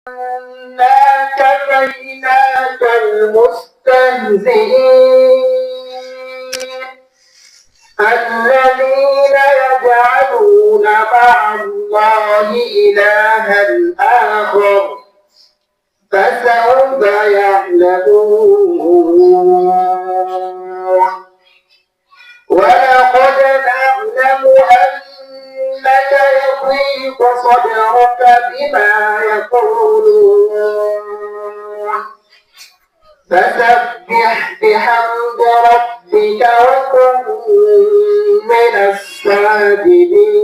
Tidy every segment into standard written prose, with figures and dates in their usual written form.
إنا كفيناك المستهزئين الذين يجعلون مع الله إلها آخر فسوف يعلمون ولقد نعلم أنك يضيق صدرك بما يقولون فسبح بحمد ربك وكن من الساجدين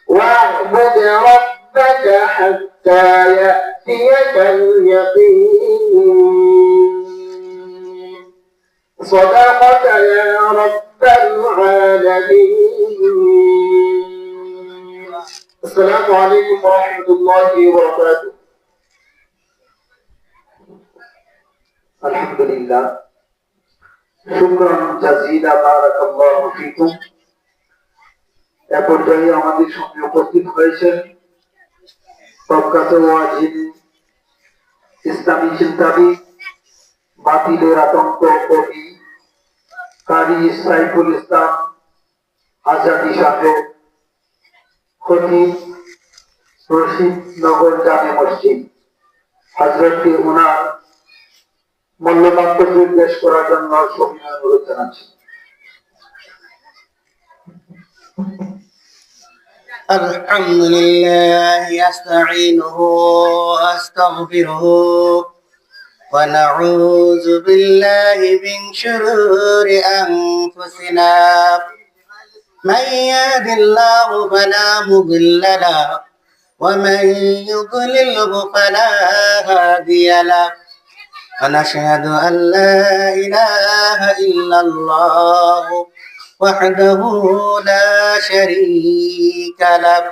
واعبد ربك حتى يأتيك اليقين صدقك يا رب العالمين. السلام عليكم ورحمة الله وبركاته. الحمد لله شكرا جزيلا بارك الله فيكم. এ পর্যায়ে আমাদের সঙ্গে উপস্থিত হয়েছেন প্রখ্যাত ওয়াজিদ ইসলামী চিন্তাবিদ বাতিলের আতঙ্ক কবি কারি সাইফুল ইসলাম আজাদি সাহেব খতিব রশিদ নগর জামে মসজিদ হযরতকে ওনার মূল্যবান নির্দেশ করার জন্য সবিনয় অনুরোধ জানাচ্ছি। الحمد لله أستعينه وأستغفره ونعوذ بالله من شرور أنفسنا من يهد الله فلا مضل له ومن يضلله فلا هادي له ونشهد أن لا إله إلا الله وحده لا شريك له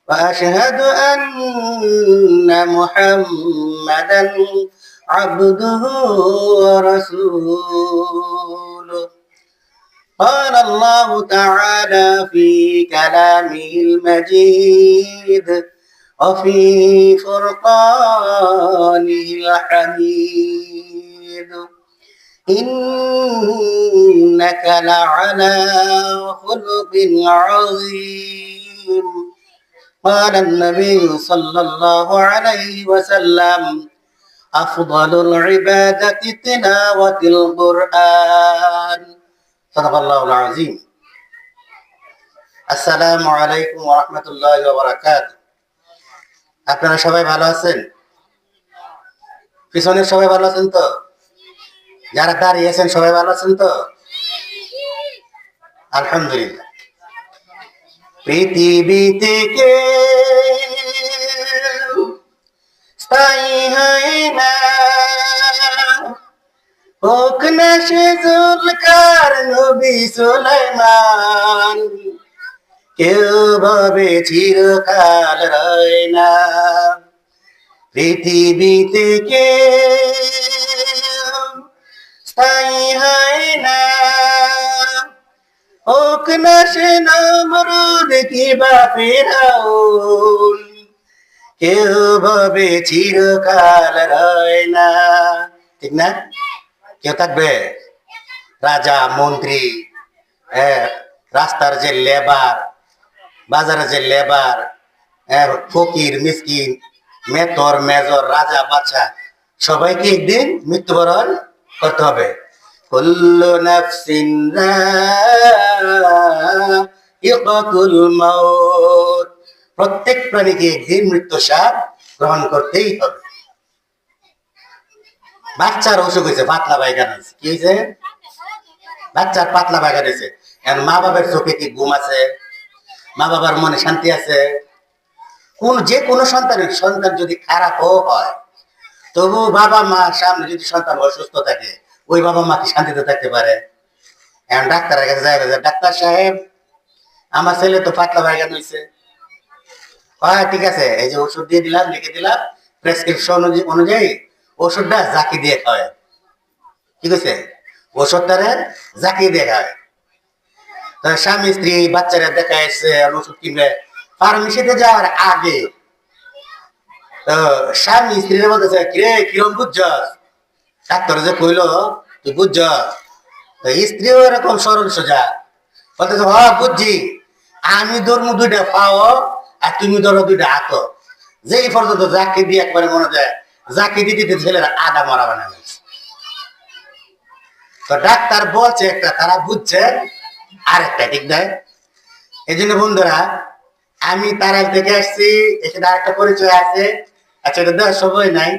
وأشهد أن محمدا عبده ورسوله. قال الله تعالى في كلامه المجيد وفي فرقانه الحميد إنك لعلى خلق عظيم. قال النبي صلى الله عليه وسلم أفضل العبادة تلاوة القرآن. صدق الله العظيم. السلام عليكم ورحمة الله وبركاته. আপনারা সবাই ভালো আছেন? পিছনের সবাই ভালো আছেন তো? যারা দাঁড়িয়ে আছেন সবাই ভালো আছেন তো? আলহামদুলিল্লাহ। পৃথিবীতে কেউ স্থায়ী হয় না, হোক না সে জুলকার নবী সুলাইমান, কেউ ভাবে চিরকাল রয় না। পৃথিবীতে কেউ স্থায়ী হয় না, হোক না সে নমরুদ কিবা ফিরআউন, কেউ ভাবে চিরকাল রয় না। ঠিক না? কেউ থাকবে? রাজা, মন্ত্রী, রাস্তার যে লেবার, বাজারে যে লেবার, ফকির, মিসকিন, মেথর, মেজর, রাজা, বাদশা, সবাইকে একদিন মৃত্যুবরণ করতে হবে। কুল্লু নাফসিন যায়িকাতুল মাউত, প্রত্যেক প্রাণীকে একদিন মৃত্যু স্বাদ গ্রহণ করতেই হবে। বাচ্চার অসুখ হয়েছে, পাতলা পায়খানা হয়েছে। কি হয়েছে? বাচ্চার পাতলা পায়খানা হয়েছে। এখন মা বাবার চোখে কি ঘুম আছে? মা বাবার মনে শান্তি আছে? যে কোনো সন্তান যদি খারাপও হয়, তবু বাবা মার সামনে যদি সন্তান অসুস্থ থাকে, ওই বাবা মা কি শান্তিতে থাকতে পারে? এখন ডাক্তারের কাছে যাবে, ডাক্তার সাহেব আমার ছেলে তো পাতলা পায়খানা হয়েছে। হ্যাঁ ঠিক আছে, এই যে ওষুধ দিয়ে দিলাম, লিখে দিলাম, প্রেসক্রিপশন অনুযায়ী ওষুধটা জাকি দিয়ে খাওয়ায়। ঠিক আছে, ওষুধটারে জাকি দিয়ে খাওয়ায়। স্বামী স্ত্রী বাচ্চারা দেখা এসছে, ওষুধ কিনবে, ফার্মেসিতে যাওয়ার আগে তো স্বামী স্ত্রীর বলতেছে, কিরে কিরম বুঝছস? ডাক্তার যে কইলো তুই বুঝছস? তো স্ত্রীও এরকম সরল সোজা বলতেছে, হ বুঝছি, আমি ধর্ম দুইটা পাও আর তুমি ধরো দুইটা হাত, যেই পর্যন্ত যাকে দিয়ে একবারে মনে যায় যাকে দিতে ছেলেরা আদা মরা বানাবে। তো ডাক্তার বলছে একটা, তারা বুঝছে আরেকটা, ঠিক নয়? এই জন্য বন্ধুরা, আমি তারাল থেকে আসছি, এখানে আরেকটা পরিচয় আছে। আচ্ছা, এটা দেওয়ার সময় নাই,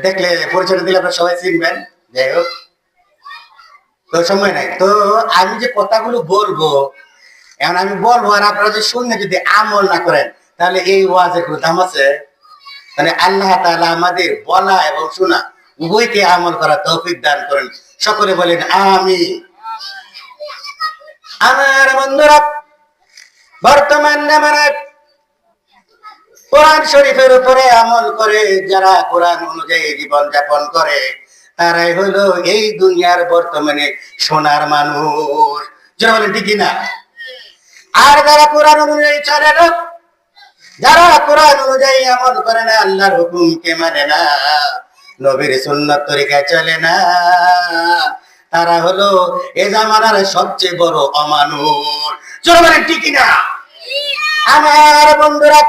দেখলে পরিচয়টা দিলে আপনারা সবাই চিনবেন। যাই হোক, তো সময় নাই। তো আমি যে কথাগুলো বলবো এখন আমি বলবো, আর আপনারা যদি শুনে যদি আমল না করেন তাহলে এই ওয়াজের কোনো দাম আছে? মানে আল্লাহ তাআলা আমাদের বলা এবং শোনা উভয়কে আমল করা তৌফিক দান করেন। সকলে বলেন আমিন। আমার বন্ধুরা, বর্তমান জামানায় কোরআন শরীফের উপরে আমল করে যারা কোরআন অনুযায়ী জীবন যাপন করে তারাই হলো এই দুনিয়ার বর্তমানে সোনার মানুষ। যারা বলেন ঠিক না? আর যারা কোরআন অনুযায়ী চলে না, যারা কোরআন অনুযায়ী আমল করে না, আল্লাহর হুকুমকে মানে না, নবীর সুন্নাত তরিকায় চলে না, তারা হলো এ জামানার সবচেয়ে বড় অমানুষ। যারা বলেন ঠিক না? আমার বন্ধুরা,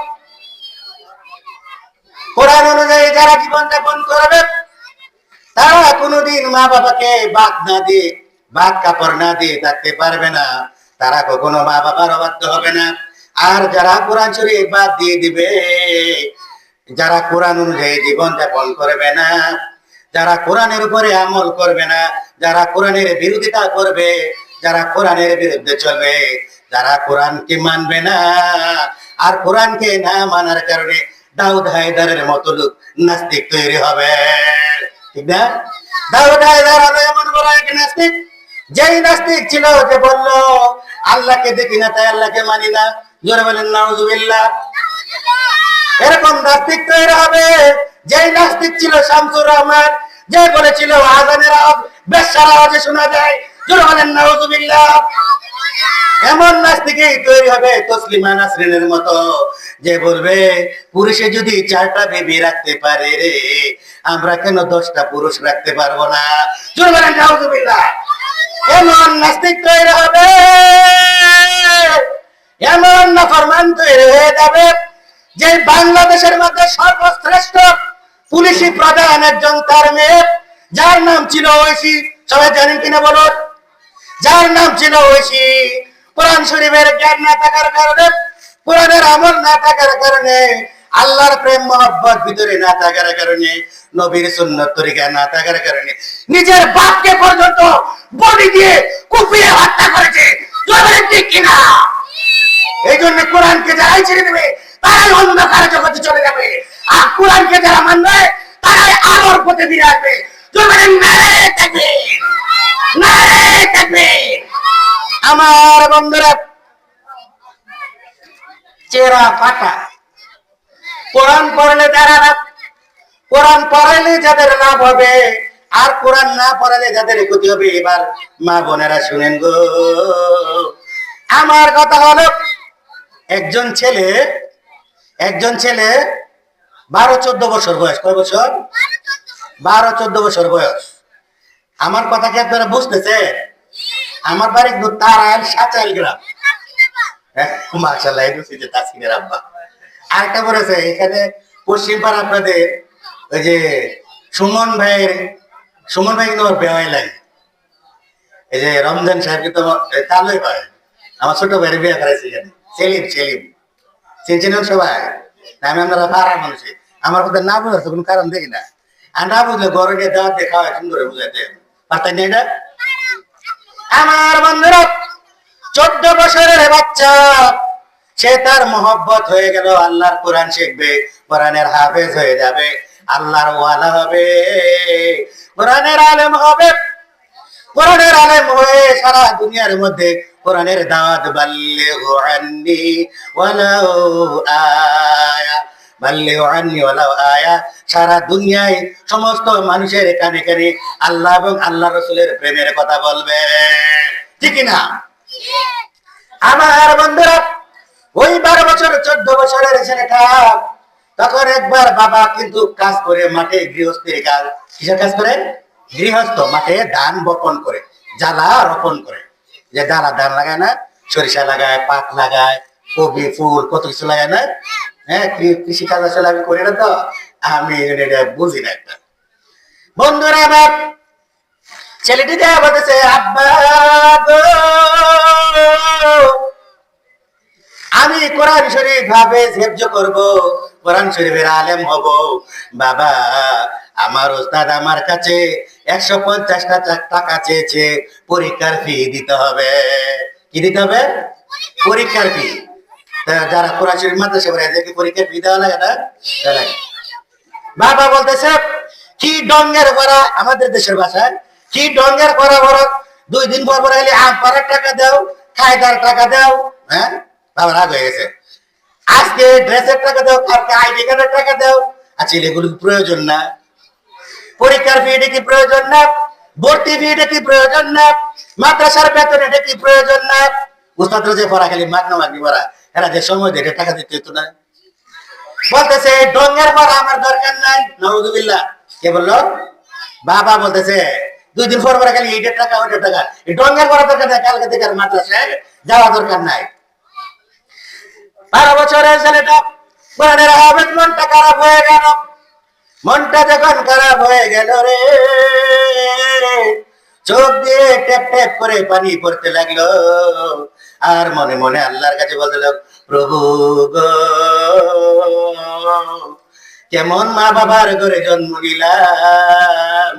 কোরআন অনুযায়ী যারা জীবন যাপন করবে তারা কোনোদিন মা বাবাকে বাদ না দিয়ে, বাদ কাপড় না দিয়ে থাকতে পারবে না। তারা কখনো মা বাবার অবাধ্য হবে না। আর যারা কোরআন শরীফ বাদ দিয়ে দিবে, যারা কোরআন অনুযায়ী জীবন যাপন করবে না, যারা কোরআনের উপরে আমল করবে না, যারা কোরআনের বিরোধিতা করবে, যারা কোরআনের বিরুদ্ধে চলবে, যারা কোরআনকে মানবে না, আর কোরআনকে না মানার কারণে দাউদ হায়দারের মতো লোক নাস্তিক তৈরি হবে, ঠিক না? দাউদ হায়দার হলো এমন বড় এক নাস্তিক, যেই নাস্তিক ছিল যে বললো আল্লাহকে দেখি না তাই আল্লাহকে মানি না। জোরে বলেন নাউজুবিল্লাহ। এরকম নাস্তিক তৈরি হবে। যেই নাস্তিক ছিল শামসুর রহমান, যে বলেছিল আজানের আওয়াজ বেশ্যার আওয়াজে শোনা যায়। জোরে বলেন নাউজুবিল্লাহ। এমন নাস্তিকই তৈরি হবে তসলিমা নাসরিনের মতো, যে বলবে পুরুষে যদি 4টা বেবি রাখতে পারে রে, আমরা কেন 10টা পুরুষ রাখতে পারবো না? জোরে বলেন নাউজুবিল্লাহ। এমন নাস্তিক তৈরি হবে, এমন নাফরমান তৈরি হয়ে যাবে যে বাংলাদেশের মধ্যে সর্বশ্রেষ্ঠ পুলিশি প্রধান একজন, তার মেয়ে, যার নাম ছিল ঐশী। সবাই জানেন কিনা বলুন? যার নাম ছিল ঐশী, কোরআন শরীফের জ্ঞান না থাকার কারণে, কোরআনের আমল না থাকার কারণে, আল্লাহর প্রেম মহব্বত ভিতরে না থাকার কারণে, নবীর সুন্নাত তরিকা না থাকার কারণে নিজের বাপকে পর্যন্ত বডি দিয়ে কুপিয়ে হত্যা করেছে। ঠিক কিনা? এই জন্য কোরআনকে যারাই ছেড়ে দেবে তারাই অন্ধকার জগতে চলে যাবে, আর কোরআনকে যারা মানবে তারাই আলোর পথে ফিরে আসবে। আমার বন্ধুরা, চেরা ফাটা কোরআন পড়লে যারা, কোরআন পড়াইলে যাদের লাভ হবে আর কোরআন না পড়ালে যাদের ক্ষতি হবে। এবার মা বোনেরা শুনেন গো, আমার কথা হলো, একজন ছেলে 12-14 বছর বয়স। কয় বছর? 12-14 বছর বয়স। আমার কথা কি আপনারা বুঝতেছেন? আমার বাড়ি তারাইল সাচাইল গ্রাম। মাশাআল্লাহ, এই যে তাসকিনের আব্বা। আরেকটা বলেছে এখানে পশ্চিম পাড়া আপনাদের ওই যে সুমন ভাই কিন্তু আমার বেওয়াই লাগে। এই যে রমজান সাহেব কিন্তু তালুই হয়, আমার ছোট ভাইয়ের বিয়ে করাইছে এখানে। সেলিম চিনছেন সবাই? আমি আপনারা পাড়ার মানুষে, আমার কথা না বুঝার তো কোনো কারণ দেখি না। আর না বুঝলে গরমে গিয়ে দাওয়াত দিয়ে খাওয়া সুন্দর বুঝাইতে পারতেন না এটা। আমার বন্ধুরা, 14 বছরের বাচ্চা, সে তার মহব্বত হয়ে গেল, আল্লাহর কোরআন শিখবে, কোরআনের হাফেজ হয়ে যাবে, আল্লাহর ওয়ালা হবে, কোরআনের আলেম হবে। কোরআনের আলেম হয়ে সারা দুনিয়ার মধ্যে কোরআনের দাওয়াত বাল্লিগু আন্নি ওয়ালাউ আয়া, বাল্লিগু আন্নি ওয়ালাউ আয়া, সারা দুনিয়ায় সমস্ত মানুষের কানে কানে আল্লাহ এবং আল্লাহ রাসূলের প্রেমের কথা বলবে, ঠিক না? আমার বন্ধুরা, ওই 12 বছর 14 বছরের ছেলেটা তখন একবার বাবা কিন্তু কাজ করে মাঠে গৃহস্থের কাজ, কিসের কাজ করে? গৃহস্থ, মাঠে ধান বপন করে, জ্বালা রোপণ করে, যে জ্বালা ধান লাগায় না, সরিষা লাগায়, পাট লাগায়, কবি ফুল কত কিছু লাগায় না। হ্যাঁ, কৃষি কাজ আসলে আমি করি না, তো আমি এটা বুঝি না। একটা বন্ধুরা আমার ছেলেটি যা বলতেছে, আব্বা গো, আমি কোরআন শরীফ ভাবে হেফজ করব, কোরআন শরীফের আলেম হব। বাবা, আমার ওস্তাদ আমার কাছে 150 টাকা চেয়েছে, পরীক্ষার ফি দিতে হবে। কি দিতে হবে? পরীক্ষার ফি। যারা কোরআন শরীফ মাদ্রাসা পড়ে এদেরকে পরীক্ষার ফি দেওয়া লাগে না? দেওয়া লাগে। বাবা বলতেছে, কি ডঙ্গের করা, আমাদের দেশের ভাষায় কি ডঙ্গের করা বড়, 2 দিন পর পর এলে আম পাড়ার টাকা দাও, খায়দার টাকা দাও। হ্যাঁ, বাবা রাগ হয়ে গেছে। আজকে ড্রেসের টাকা দাও, কালকে আইডি কার্ডের টাকা দাও। আচ্ছা, এগুলো প্রয়োজন না? পরীক্ষার ফি এটা কি প্রয়োজন না? ভর্তি ফি এটা কি প্রয়োজন না? মাদ্রাসার বেতন এটা কি প্রয়োজন না? উস্তাদরা যে পড়া খালি মাগনা মাগনি পড়া, এরা যে সময় দিয়ে টাকা দিতে হতো না। বলতেছে ডঙ্গের পড়া আমার দরকার নাই। নাউযুবিল্লাহ। কে বললো? বাবা বলতেছে 2 দিন পর পর খালি এইটার টাকা ওইটার টাকা, এই ডঙ্গের পড়া দরকার নাই, কালকে থেকে আর মাদ্রাসায় যাওয়া দরকার নাই। 12 বছরের ছেলেটা কোরআনের হাফেজ, মনটা খারাপ হয়ে গেল। মনটা যখন খারাপ হয়ে গেল রে, চোখ দিয়ে ট্যাপ ট্যাপ করে পানি পড়তে লাগলো, আর মনে মনে আল্লাহর কাছে বলতে লাগলো, প্রভু গো, কেমন মা বাবার ঘরে জন্ম নিলাম,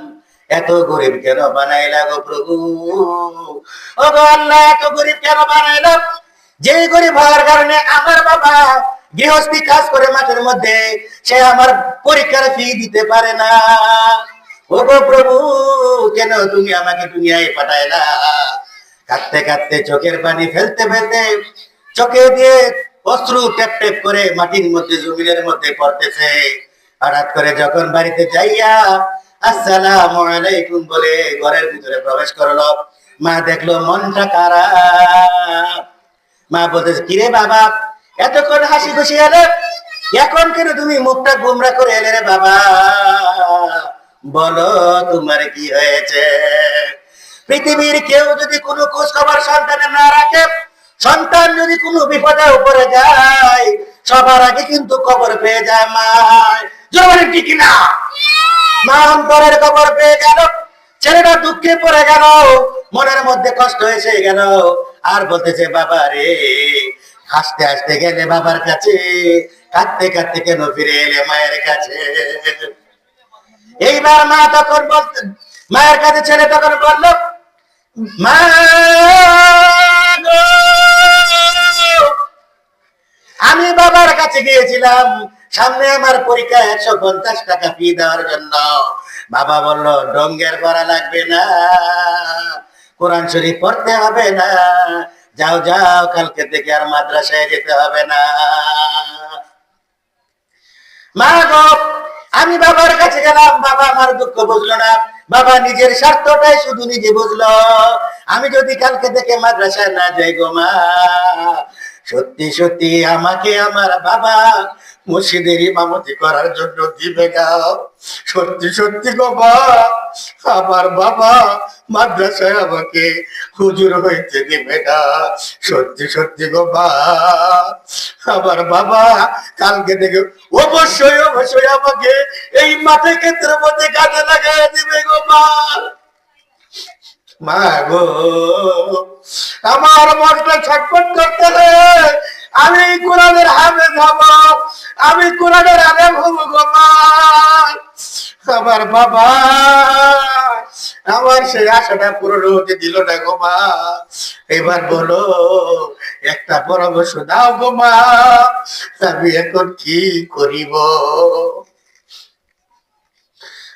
এত গরিব কেন বানাইলা গো প্রভু। ও গো আল্লাহ, এত গরিব কেন বানাইলাম, যে গরিব হওয়ার কারণে আমার বাবা গৃহস্থী কাজ করে মাঠের মধ্যে, সে আমার পরীক্ষার ফি দিতে পারে না। ও গো প্রভু, কেন তুমি আমাকে দুনিয়ায় পাঠাইলা। কাঁদতে কাঁদতে চোখের পানি ফেলতে ফেলতে চোখে দিয়ে অশ্রু টেপ টেপ করে মাটির মধ্যে জমিনের মধ্যে পড়তেছে। হঠাৎ করে যখন বাড়িতে যাইয়া আসসালামু আলাইকুম বলে ঘরের ভিতরে প্রবেশ করলো, মা দেখলো মনটা খারাপ। মা বলতেছে, কিরে বাবা, এতক্ষণ হাসি খুশি এলে, এখন কেন তুমি মুখটা গোমরা করে এলে রে বাবা? বলো তোমার কি হয়েছে? পৃথিবীর কেউ যদি কোনো খোঁজ খবর সন্তানের না রাখে, সন্তান যদি কোনো বিপদে উপরে যায়, সবার আগে কিন্তু খবর পেয়ে যায় মা। জোরে ঠিক না? মা অন্তরের খবর পেয়ে গেল, ছেলেটা দুঃখে পড়ে গেল, মনের মধ্যে কষ্ট এসে গেল, আর বলতেছে, বাবা রে, হাসতে হাসতে গেলে বাবার কাছে, কাঁদতে কাঁদতে কেন ফিরে এলে মায়ের কাছে? এইবার মা তখন বলতে, মায়ের কাছে ছেলে তখন বলল, মা গো, আমি বাবার কাছে গিয়েছিলাম, সামনে আমার পরীক্ষা 150 টাকা ফি দেওয়ার জন্য। বাবা বলল, ডঙ্গের পড়া লাগবে না, কোরআন শরীফ পড়তে হবে না, যাও যাও, কালকে থেকে আর মাদ্রাসায় যেতে হবে না। মা গো, আমি বাবার কাছে গেলাম, বাবা আমার দুঃখ বুঝলো না, বাবা নিজের স্বার্থটাই শুধু নিজে বুঝলো। আমি যদি কালকে থেকে মাদ্রাসায় না যাই গো মা, সত্যি সত্যি আমাকে আমার বাবা মসজিদের ইমামতি করার জন্য দিবে না। সত্যি সত্যি গো মা, আমার বাবা মাদ্রাসায় আমাকে হুজুর হইতে দিবে না। সত্যি সত্যি গো মা, আমার বাবা কালকে থেকে অবশ্যই অবশ্যই আমাকে এই মাঠে ক্ষেত্রের মধ্যে কাজে লাগাই দিবে গো মা। মা গো, আমার মনটা ছটফট করতে, আমি কোরআনের হাফেজ হব, আমি কোরআনের আলেম হব গো মা। আমার বাবা আমার সেই আশাটা পূরণ হতে দিল না গো মা। এবার বলো, একটা পরামর্শ দাও গো মা, আমি এখন কি করিব?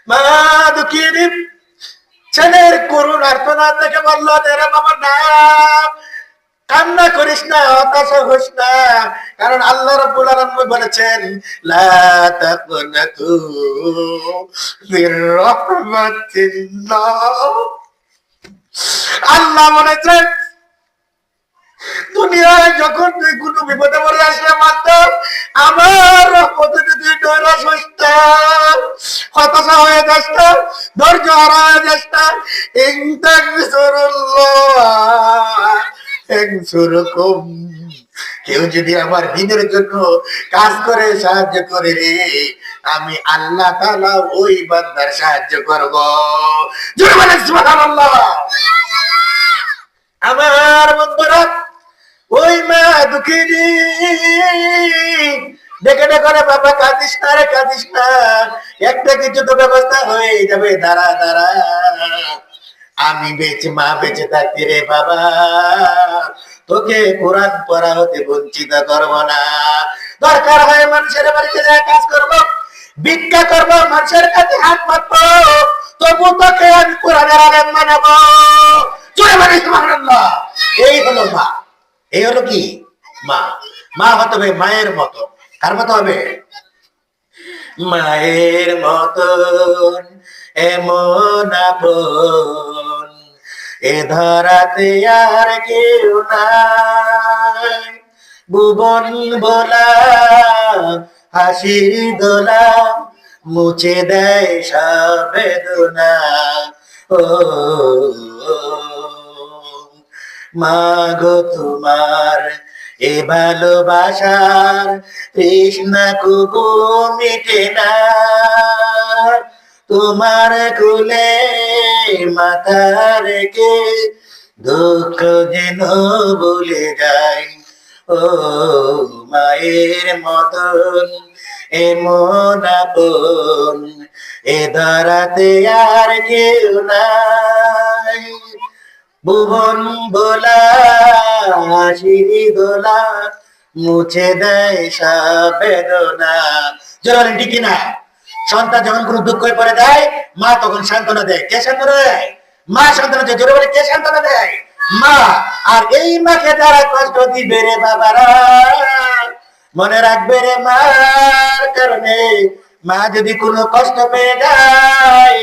মা দুঃখী ছেলের করুণ আর্তনাদ দেখে বললো, রে বাবা না, কান্না করিস না, হতাশা হোস না, কারণ আল্লাহ রাব্বুল আলামিন বলেছেন, লা তাকুনাতু মির রাহমাতিল্লাহ। আল্লাহ বলেছেন, দুনিয়ায় যখন তুই কোনো বিপদে পড়ে আমার রহমতে যদি ডরা সস্তা, হতাশা হয়ে যাস না, ধৈর্য হারা হয়ে যাস না। ইনতাকসুরুল্লাহ কেউ যদি আমার দিনের জন্য কাজ করে সাহায্য করে রে, আমি আল্লাহ তাআলা ওই বান্দার সাহায্য করব। জোরে বলেন সুবহানাল্লাহ। আমার বন্ধুরা, ওই মা দুঃখিনী ডেকে ডেকে রে, বাবা কাঁদিস না রে, কাঁদিস না, একটা কিছু তো ব্যবস্থা হয়ে যাবে, দাঁড়া দাঁড়া, আমি বেঁচে, মা বেঁচে থাকতে রে বাবা তোকে কোরআন পড়া হতে বঞ্চিত করব না। দরকার হয় মানুষের বাড়িতে যায় কাজ করব, ভিক্ষা করব, মানুষের কাছে হাত পাতবো, তবু তোকে আমি কোরআনের আলেম বানাবো। জয় বলে সুবহানাল্লাহ। এই হলো মা। এই হলো কি মা। মা হতে হবে মায়ের মতো। কার মতো হবে? মায়ের মতন এমন আপন এ ধরাতে আর কেউ নাই। ভুবন বলা হাসির দোলা মুছে দেয় সব বেদনা। ও মাগো তোমার এ ভালোবাসার তৃষ্ণা কুকু মিটে না। তোমার কুলে মাথা রেখে দুঃখ যেন ভুলে যাই। ও মায়ের মতন এমন আপন এ ধরাতে আর কেউ নাই। ভুবন বোলা হাসির দোলা মুছে দেয় সব বেদনা। জোরে ঠিক না? সন্তান যখন কোনো দুঃখ পড়ে যায়, মা তখন সান্ত্বনা দেয়। কে সান্ত্বনা দেয়? মা সান্ত্বনা দেয়। জোরে বলে, কে সান্ত্বনা দেয়? মা। আর এই মাকে যারা কষ্ট দিবে রে বাবারা, মনে রাখবে রে মার কারণে মা যদি কোনো কষ্ট পেয়ে যায়,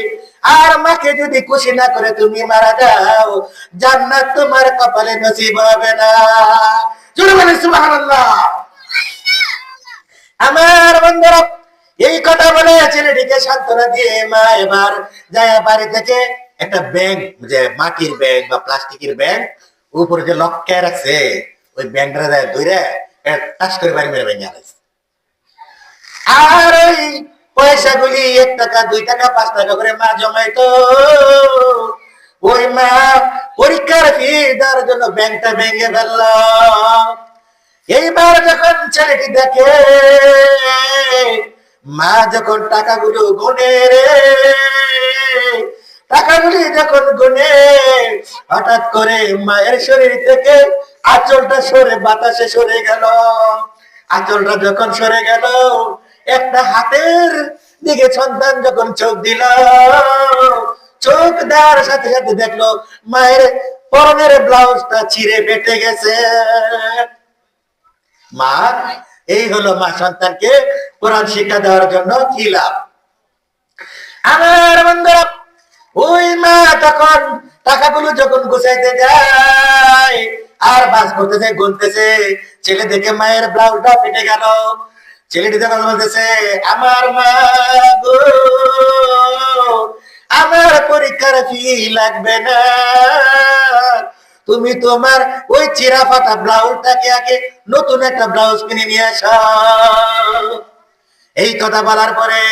আর মাকে যদি খুশি না করে তুমি মারা যাও, জান্নাত তোমার কপালে নসিব হবে না। জোরে বলে সুবহানাল্লাহ। আমার বন্ধুরা, এই কথা বলে ছেলেটিকে সান্ত্বনা দিয়ে মা এবার যায় বাড়ি থেকে একটা ব্যাংক, যে মাটির ব্যাংক বা প্লাস্টিকের ব্যাংক, উপরে যে লক্ষ্যে রাখছে, ওই ব্যাংকটা যায় ধরে টাচ করে বাড়ি মেরে ভেঙে আনছে। আর ওই পয়সাগুলি 1 টাকা 2 টাকা 5 টাকা করে মা জমাইতো। ওই মা পরীক্ষার ফি দেওয়ার জন্য ব্যাংকটা ভেঙে ফেলল। এইবার যখন ছেলেটি দেখে মা যখন টাকাগুলো গুনে রে, টাকাগুলি যখন গুনে, হঠাৎ করে মায়ের শরীর থেকে আঁচলটা সরে বাতাসে সরে গেল। আঁচলটা যখন সরে গেল, একটা হাতের দিকে সন্তান যখন চোখ দিল, চোখ দেওয়ার সাথে সাথে দেখলো মায়ের পরনের ব্লাউজটা ছিঁড়ে ফেটে গেছে। মা, এই হলো মা সন্তানকে কোরআন শিক্ষা দেওয়ার জন্য কি লাভ। আমার বন্ধুরা, ওই মা তখন টাকাগুলো যখন গুছাইতে যায় আর বাস করতেছে, গুনতেছে, ছেলে দেখে মায়ের ব্লাউজটা ফেটে গেল। ছেলেটি যখন বলতেছে, আমার মা গো, আমার পরীক্ষার ফি লাগবে না, তুমি তোমার ওই চিরা ফাটা ব্লাউজটাকে আগে নতুন একটা ব্লাউজ কিনে নিয়ে আসো। এই কথা বলার পরে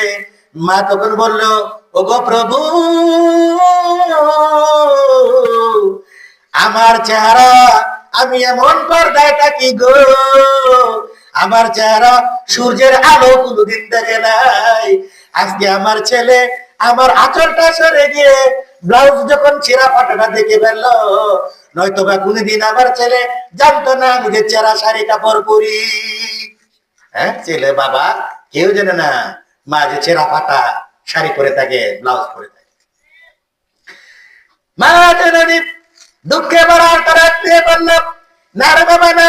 মা তখন বলল, ওগো প্রভু, আমার চেহারা আমি এমন পর্দায় থাকি গো, আমার চেহারা সূর্যের আলো কোনোদিন দেখে নাই। আজকে আমার ছেলে আমার আঁচলটা সরে গিয়ে ব্লাউজ যখন ছেঁড়া ফাটাটা দেখে ফেললো, নয়তো বা কোনদিন আমার ছেলে জানতো না আমি যে চেরা শাড়ি কাপড় পরি। হ্যাঁ, ছেলে বাবা কেউ জানে না মা যে ছেঁড়া ফাটা শাড়ি পরে থাকে, ব্লাউজ পরে থাকে। মা জননী দুঃখে ভরার তারা দিয়ে বললাম, না রে বাবা না,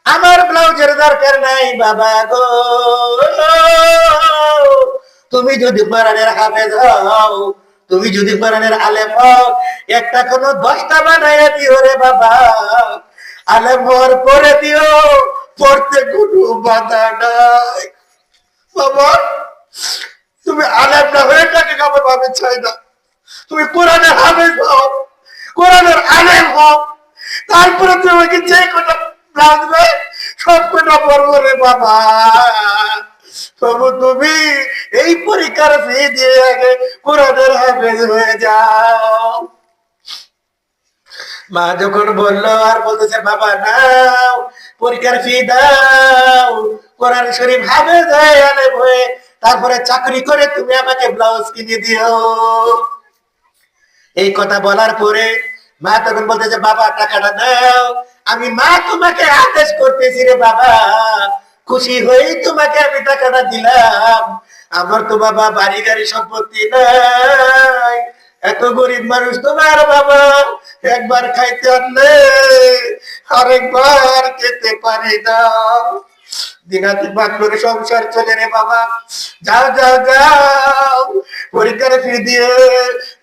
আমার ব্লাউজের দরকার নাই বাবা গো, তুমি যদি কোরআনের হাফেজ হও, তুমি যদি কোরআনের আলেম হও, একটা কোনো 10টা বানাইয়া দিও রে বাবা, আলেম হওয়ার পরে দিও, পড়তে কোনো বাধা নাই। বাবা, তুমি আলেম না হয়ে টাকা কামাবো আমি চাই না। তুমি কোরআনের হাফেজ হও, কোরআনের আলেম হও, তারপরে তোমাকে যে কটা রাখবে সব কটা পড়বো রে বাবা। তবু তুমি এই পরীক্ষার ফি দিয়ে আগে কোরআনের হাফেজ হয়ে যাও। মা যখন বললো আর বলতেছে বাবা নাও পরীক্ষার ফি দাও, কোরআন শরীফ হাফেজ হয়ে আলেম হয়ে তারপরে চাকরি করে তুমি আমাকে ব্লাউজ কিনে দিও। এই কথা বলার পরে মা তখন বলতেছে বাবা টাকাটা দাও, আমি মা তোমাকে আদেশ করতেছি রে বাবা, খুশি হয়ে তোমাকে আমি টাকাটা দিলাম। আমার তো বাবা বাড়ি গাড়ি সম্পত্তি নাই, এত গরিব মানুষ তোমার বাবা, একবার খাইতে আনলে আরেকবার খেতে পারি না। দিনাতি বাদ করে সংসার চলে রে বাবা। যাও যাও যাও, পরীক্ষার ফি দিয়ে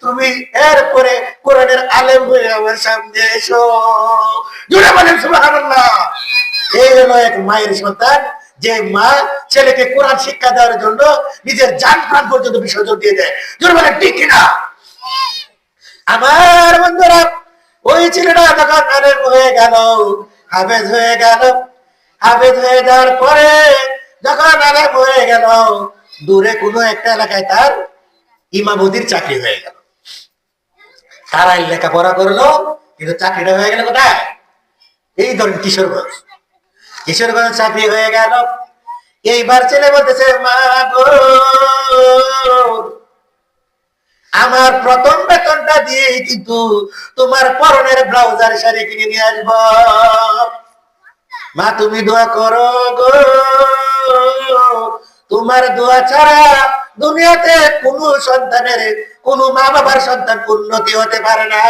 তুমি এরপরে কোরআনের আলেম হয়ে আমার সামনে এসো। জুড়ে বলেন সুবহানাল্লাহ। এই হলো এক মায়ের সন্তান, যে মা ছেলেকে কোরআন শিক্ষা দেওয়ার জন্য নিজের জান প্রাণ পর্যন্ত বিসর্জন দিয়ে দেয়। জোরে বলেন ঠিক কিনা? আমার বন্ধুরা, ওই ছেলেটা যখন আলেম হয়ে গেল, হাফেজ হয়ে গেল, হাফেজ হয়ে যাওয়ার পরে যখন আলেম হয়ে গেল, দূরে কোনো একটা এলাকায় তার ইমামতির চাকরি হয়ে গেল। তারাই লেখাপড়া করলো, কিন্তু চাকরিটা হয়ে গেল কোথায়? এই ধরেন কিশোরগঞ্জ। কিশোরগঞ্জ চাকরি হয়ে গেল। এইবার ছেলে বলতেছে মা গো, আমার প্রথম বেতনটা দিয়ে কিন্তু তোমার পরনের ব্লাউজ আর শাড়ি কিনে নিয়ে আসবো। মা তুমি দোয়া করো গো, তোমার দোয়া ছাড়া দুনিয়াতে কোনো সন্তানের, কোনো মা বাবার সন্তান উন্নতি হতে পারে না।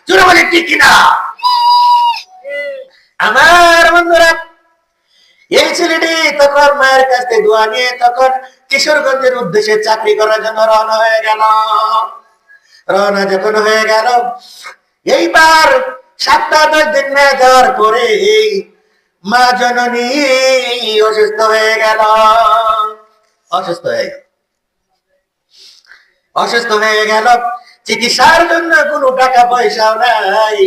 জোরে বলে ঠিক কিনা? আমার বন্ধুরা, এই ছেলেটি তখন মায়ের কাছ থেকে দোয়া নিয়ে তখন কিশোরগঞ্জের উদ্দেশ্যে চাকরি করার জন্য রওনা হয়ে গেল। রওনা যখন হয়ে গেল, এইবার 7-10 দিন না যাওয়ার পরে মা জননী অসুস্থ হয়ে গেল। অসুস্থ হয়ে গেল, অসুস্থ হয়ে গেল। চিকিৎসার জন্য কোনো টাকা পয়সাও নাই,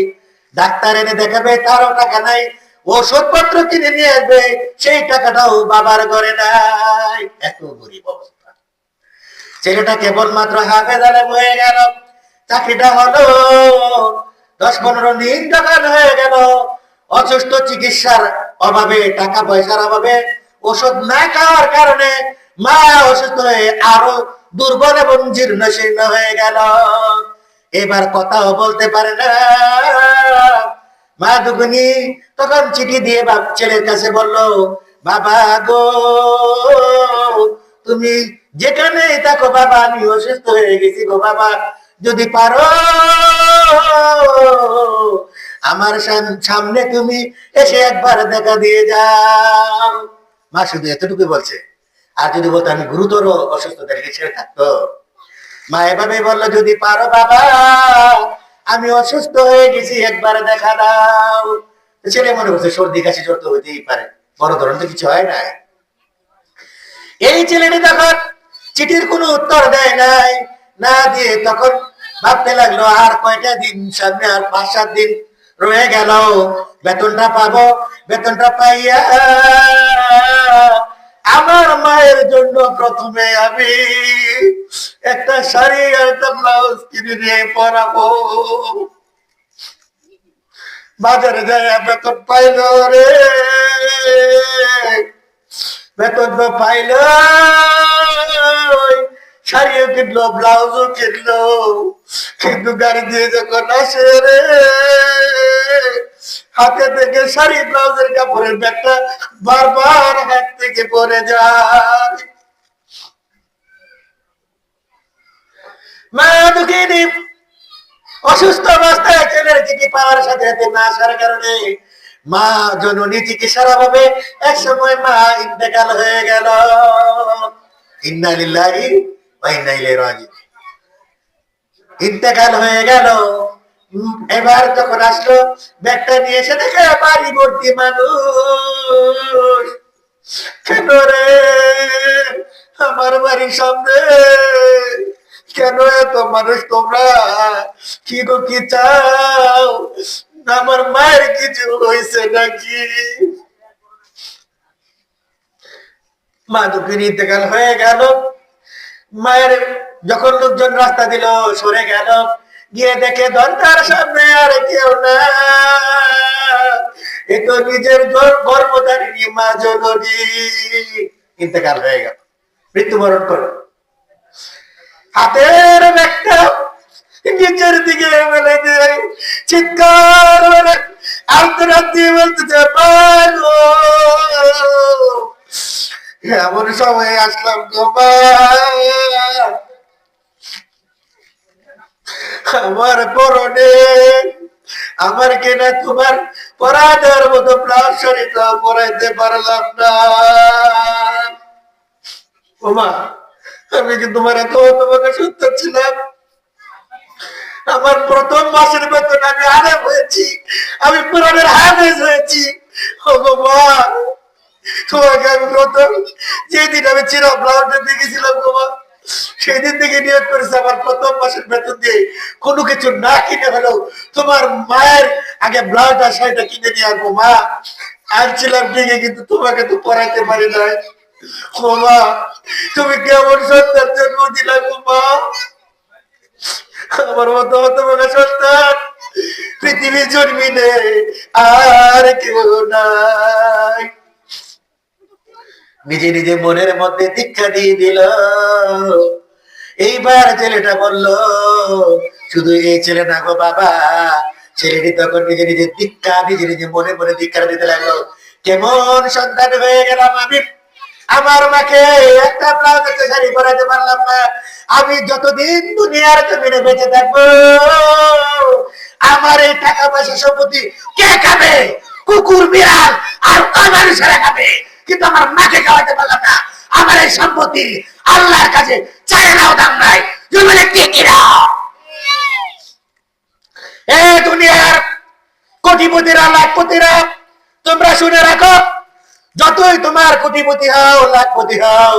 ডাক্তার এনে দেখাবে তারও টাকা নাই, ওষুধপত্র কিনে নিয়ে আসবে সেই টাকাটাও বাবার ঘরে নাই। এত গরিব অবস্থা। ছেলেটা কেবলমাত্র হাফেজ আলেম হয়ে গেল, চাকরিটা হলো, 10-15 দিন যখন হয়ে গেল, অসুস্থ, চিকিৎসার অভাবে, টাকা পয়সার অভাবে, ওষুধ না খাওয়ার কারণে মা অসুস্থ হয়ে আরো দুর্বল এবং জীর্ণ শীর্ণ হয়ে গেল। এবার কথাও বলতে পারে না। মা দুগুনি তখন চিঠি দিয়ে ছেলের কাছে বললো, বাবা গো, তুমি যেখানে থাকো বাবা, আমি অসুস্থ হয়ে গেছি গো বাবা, যদি পারো আমার সামনে তুমি এসে একবার দেখা দিয়ে যাও। মা শুধু এতটুকু বলছে। আর যদি বলতো আমি গুরুতর অসুস্থতা ছেড়ে থাকতো। মা এভাবে বললো, যদি পারো বাবা, আমি অসুস্থ হয়ে গেছি, একবার দেখা দাও। ছেলে মনে করছে সর্দি কাশি জ্বর তো হইতেই পারে, বড় ধরনের তো কিছু হয় না। এই ছেলেটি তখন চিঠির কোনো উত্তর দেয় নাই, না দিয়ে তখন ভাবতে লাগলো আর কয়টা দিন সামনে, আর 5-7 দিন রয়ে গেল, বেতনটা পাবো। বেতনটা পাইয়া আমার মায়ের জন্য প্রথমে আমি একটা শাড়ি আর একটা ব্লাউজ কিনে নিয়ে পরাবো। বাজারে যায় বেতন পাইল রে, বেতন তো পাইল, শাড়িও কিনলো, ব্লাউজও কিনলো, কিন্তু গাড়ি দিয়ে যখন আসে রে, হাতে থেকে শাড়ি ব্লাউজের কাপড়ের ব্যাগটা বারবার হাত থেকে পড়ে যায়। মা দুঃখিনী অসুস্থ অবস্থায় ছেলের চিঠি পাওয়ার সাথে সাথে না আসার কারণে মা জননী চিকিৎসার অভাবে এক সময় মা ইন্তেকাল হয়ে গেল। ইন্না লিল্লাহি ওয়া ইন্না ইলাইহি রাজিউন। ইন্তেকাল হয়ে গেল। এবার যখন আসলো ব্যাগটা নিয়ে এসে দেখে বাড়ি ভর্তি মানুষ। কেন রে আমার বাড়ির সামনে কেন এত মানুষ তোমরা? কি গো কি চাও? আমার মায়ের কিছু হয়েছে নাকি? মা দুঃখিনী ইন্তেকাল হয়ে গেল। মায়ের যখন লোকজন রাস্তা দিল সরে গেল, গিয়ে দেখে দরজার সামনে আর কেউ না, এ তো নিজের গর্ভধারিণী মা জননী ইন্তেকাল হয়ে গেল, মৃত্যুবরণ করল। হাতের ব্যাগটা নিচের দিকে ফেলে দিয়ে চিৎকার করে আন্তরাত্রি বলতেছে পাগো, এমন সময় আসলাম গো মা, আমার পরনে আমার কেনা তোমার পরাদের মতো প্রাণ শরীর পরাইতে পারলাম না। ও মা, আমি কি তোমার এত তোমাকে সত্য ছিলাম? আমার প্রথম মাসের বেতন আমি আরাম হয়েছি, আমি পুরানের হাফেজ হয়েছি। ও গো মা, তোমাকে আমি প্রথম যেদিন আমি চিরা ব্লাউজটা দেখেছিলাম গো মা, সেই দিন থেকে নিয়োগ করেছে আমার প্রথম মাসের বেতন দিয়ে কোনো কিছু না কিনে হলেও তোমার মায়ের আগে ব্লাউজ আর শাড়িটা কিনে নিয়ে আসবো মা। আনছিলাম ঠিকই, কিন্তু তোমাকে তো পড়াইতে পারি নাই। ও মা, তুমি কেমন সন্তান জন্ম দিলা গো মা? আমার মতো তোমাকে সন্তান পৃথিবী জন্মিনে আর কেউ নাই। নিজে নিজে মনের মধ্যে দীক্ষা দিয়ে দিল। এইবার ছেলেটা বলল, শুধু এই ছেলে না গো বাবা, ছেলেটি তখন নিজে নিজে দীক্ষা নিজে নিজে মনে মনে দীক্ষা দিতে লাগলো। কেমন সন্তান হয়ে গেলাম আমি, আমার মাকে একটা ব্লাউজের শাড়ি পরাতে পারলাম না। আমি যতদিন দুনিয়ার জমিনে বেঁচে থাকবো, আমার এই টাকা পয়সা সম্পত্তি কে খাবে? কুকুর বিড়াল আর মানুষেরা খাবে, কিন্তু আমার মাকে খাওয়াতে পারলাম না। আমার এই সম্পত্তি আল্লাহর কাছে চায় নাও দাম নাই। জমিনে কে কিনা এ দুনিয়ার কোটিপতিরা লাখপতিরা, তোমরা শুনে রাখো, যতই তোমার কোটিপতি হও লাখপতি হও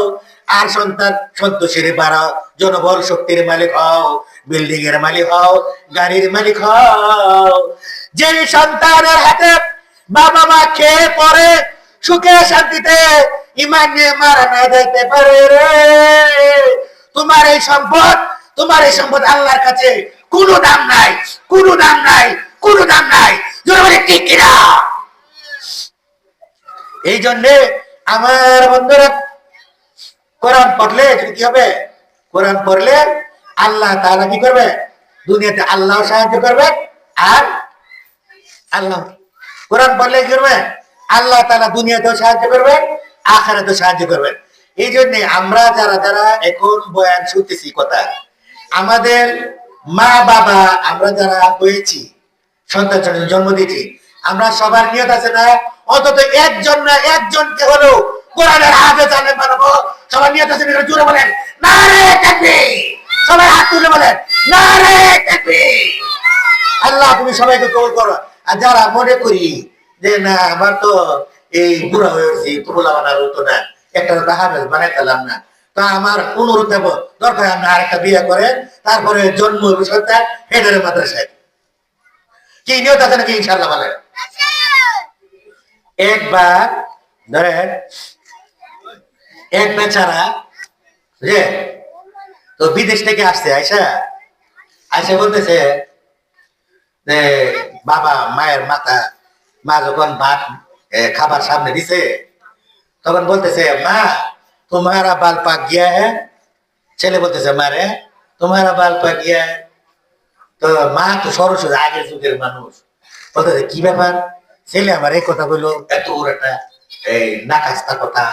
আর সন্তান সন্তোষের বাড়াও, জনবল শক্তির মালিক হও, বিল্ডিং এর মালিক হও, গাড়ির মালিক হও, যে সন্তানের হাতে বাবা মা খেয়ে পরে সুখে শান্তিতে ইমান নিয়ে মারা না যেতে পারে রে, তোমার এই সম্পদ আল্লাহর কাছে কোনো দাম নাই, কোনো দাম নাই, কোনো দাম নাই। ঠিক কিনা? এই জন্যে আমার বন্ধুরা, কোরআন পড়লে কি হবে? কোরআন পড়লে আল্লাহ তাআলা কি করবে? দুনিয়াতে আল্লাহ সাহায্য করবে, আর আল্লাহ কোরআন পড়লে কি করবে? আল্লাহ তাআলা দুনিয়াতেও সাহায্য করবে, আখিরাতেও সাহায্য করবেন। এই জন্য আমরা যারা যারা এখন বয়ান শুনতেছি কথা, আমাদের মা বাবা আমরা যারা হয়েছি, সন্তান জন্ম দিয়েছি, আমরা সবার নিয়ত আছে না অন্তত একজন না একজনকে হলেও কোরআনের হাফেজ আলেম বানাবো? সবার নিয়ত আছে না? জোরে বলেন নারে তাকবীর। সবাই হাত তুলে বলেন নারে তাকবীর। আল্লাহ তুমি সবাইকে কবুল করো। আর যারা মনে করি যে না আমার তো এই বুড়া হয়েছি, তোমরা বানার হতো না, একটা হাফেজ বানাই পেলাম না, তা আমার অনুরোধ দেব, দরকার আপনি আরেকটা বিয়ে করেন, তারপরে জন্ম সন্তান হেডারে মাদ্রাসায়। কি নিয়ত আছে নাকি? ইনশাআল্লাহ বলেন। একবার ধরেন এক বেচারা যে তো বিদেশ থেকে আসছে, আয়সা বলতেছে যে বাবা মায়ের মা যখন ভাত খাবার সামনে দিছে তখন বলতেছে মা তোমারা বাল পাক গিয়া হ্যাঁ। ছেলে বলতেছে মারে তোমারা বাল পাক গিয়া। তো মা তো সরস্বতী আগের যুগের মানুষ, বলতেছে কি ব্যাপার? ছেলে আমার এই কথা বললো, এত বড় একটা এই নাকাস্তা কথা,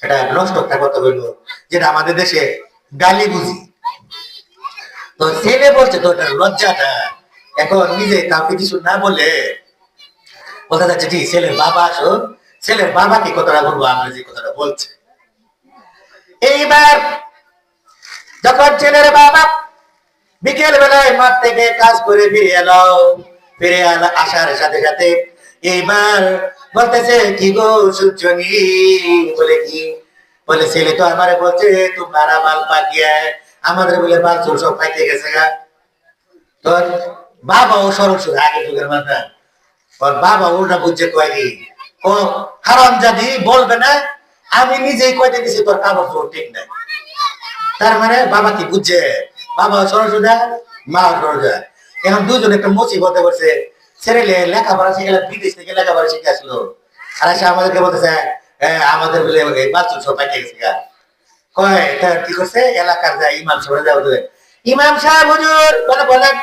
এটা নষ্ট একটা কথা বললো, যেটা আমাদের দেশে গালি বুঝি। তো ছেলে বলছে তো এটা লজ্জাটা, এখন নিজে কাউকে কিছু না বলে বলতে যাচ্ছে ঠিক ছেলের বাবা আসো, ছেলের বাবা কি কথাটা বলবো আমরা যে কথাটা বলছে। এইবার যখন ছেলের বাবা বিকেল বেলায় মাঠ থেকে কাজ করে ফিরে এলো আসার সাথে সাথে এইবার বলতেছে কি গো সুচনি, বলে কি, বলে ছেলে তো আমারে বলছে তোমারা বাল পাকিয়া, আমাদের বলে বাল চুল সব পাইতে গেছে গা। তোর বাবা ও সরল সুদ আগে যুগের মাথা, ওর বাবা উল্টা বুঝছে কয় কি, ও হারাম জাদি বলবে না আমি নিজেই কয়তে দিছি তোর কাপড় চোর ঠিক নাই। তার মানে বাবা কি বুঝছে, বাবা সরস্বতী মা সরস্বতী, এখন দুজন একটা মুসিবতে পড়ছে। ছেলে লেখাপড়া শিখে বিদেশ থেকে লেখাপড়া শিখে আসলো, আর এসে আমাদেরকে বলতেছে আমাদের বলে বাচ্চা সব পাইতে গেছে গা। কয় তা কি করছে, এলাকার যায় ইমাম সাহেব যাও, ইমাম সাহেব হুজুর বলে বলেন,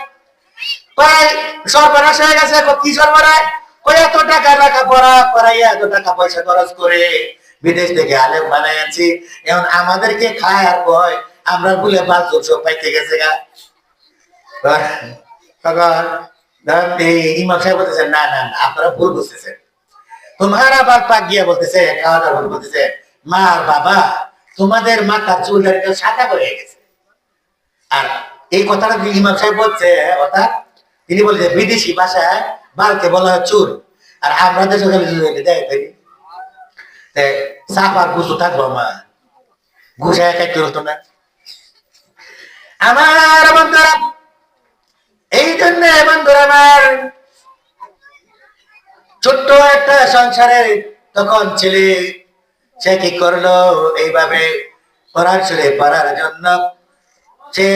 কয় সর্বনাশ হয়ে গেছে। কি সর্বনাশ? কয় এত টাকা লেখাপড়া পড়াইয়া এত টাকা পয়সা খরচ করে বিদেশ থেকে আলেম বানাই আনছি, এখন আমাদেরকে খায় আর কয় আমরা বলে বাচ্চা সব পাইতে গেছে গা। তখন এই ইমাম সাহেব বলতেছেন না না না আপনারা ভুল বুঝতেছেন, তোমারা বাদ পাক গিয়া বলতেছে খাওয়া দাওয়া বলতেছে মা আর বাবা তোমাদের মাথার চুল সাদা হয়ে গেছে। আর এই কথাটা ইমাম সাহেব বলছে, অর্থাৎ তিনি বলছে বিদেশি ভাষায় বালকে বলা হয় চুল, আর আমরা দেশে দেয় সাফার গুছু থাকবো মা ঘুষায় খাইতে হতো না। আমার বন্ধুরা এই জন্য বন্ধুরা আমার ছোট্ট একটা সংসারে তখন ছেলে সে কি করলো, এইভাবে পড়ার সুরে পড়ার জন্য সে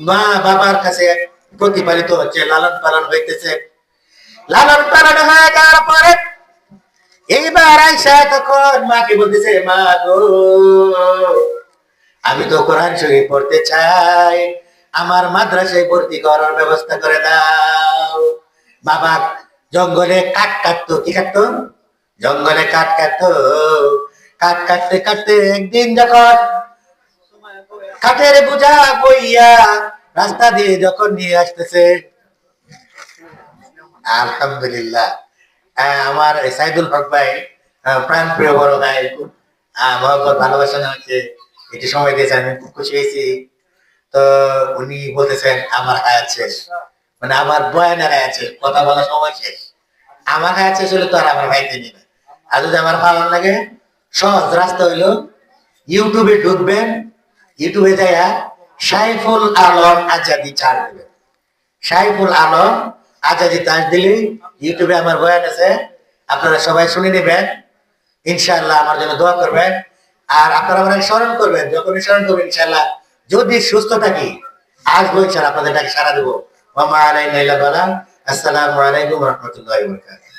মা বাবার কাছে প্রতিপালিত হচ্ছে, লালন পালন হইতেছে। লালন পালন হয়ে যাওয়ার পরে এইবার আইসা তখন মাকে বলতেছে মা গো আমি তো কোরআন শরীফ পড়তে চাই, আমার মাদ্রাসায় ভর্তি করার ব্যবস্থা করে দাও। বাবা জঙ্গলে কাঠ কাটতো, কি কাটতো, জঙ্গলে কাঠ কাটতো, কাঠ কাটতে কাটতে একদিন যখন কাঠের বোঝা বইয়া রাস্তা দিয়ে যখন নিয়ে আসতেছে, আলহামদুলিল্লাহ আমার সাইদুল হক ভাই প্রাণ প্রিয় বড় ভাই, মহব্বত ভালোবাসা হচ্ছে, একটু সময় দিয়েছে, আমি খুব খুশি হয়েছি। তো উনি বলতেছেন আমার হায়াত শেষ, মানে আমার বয়ানের হায়াত শেষ, কথা বলার সময় শেষ। আমার হায়াত শেষ হলে তো আর আমার ভাইতে নিবে। আর যদি আমার ভালো লাগে সহজ রাস্তা হইলো ইউটিউবে ঢুকবেন, ইউটিউবে যাইয়া সাইফুল আলম আজাদি চার্জ দেবেন, সাইফুল আলম আজাদি চার্জ দিলে ইউটিউবে আমার বয়ান আছে, আপনারা সবাই শুনে নেবেন, ইনশাআল্লাহ আমার জন্য দোয়া করবেন। আর আপনারা আমার স্মরণ করবেন, যখনই স্মরণ করবেন ইনশাআল্লাহ যদি সুস্থ থাকি আসবো ইনশাআল্লাহ আপনাদের ডাকে সারা দেবো। ওয়া আলাইনা ইল্লা বালাগ। আসসালামু আলাইকুম ওয়া রাহমাতুল্লাহি ওয়া বারাকাতুহু।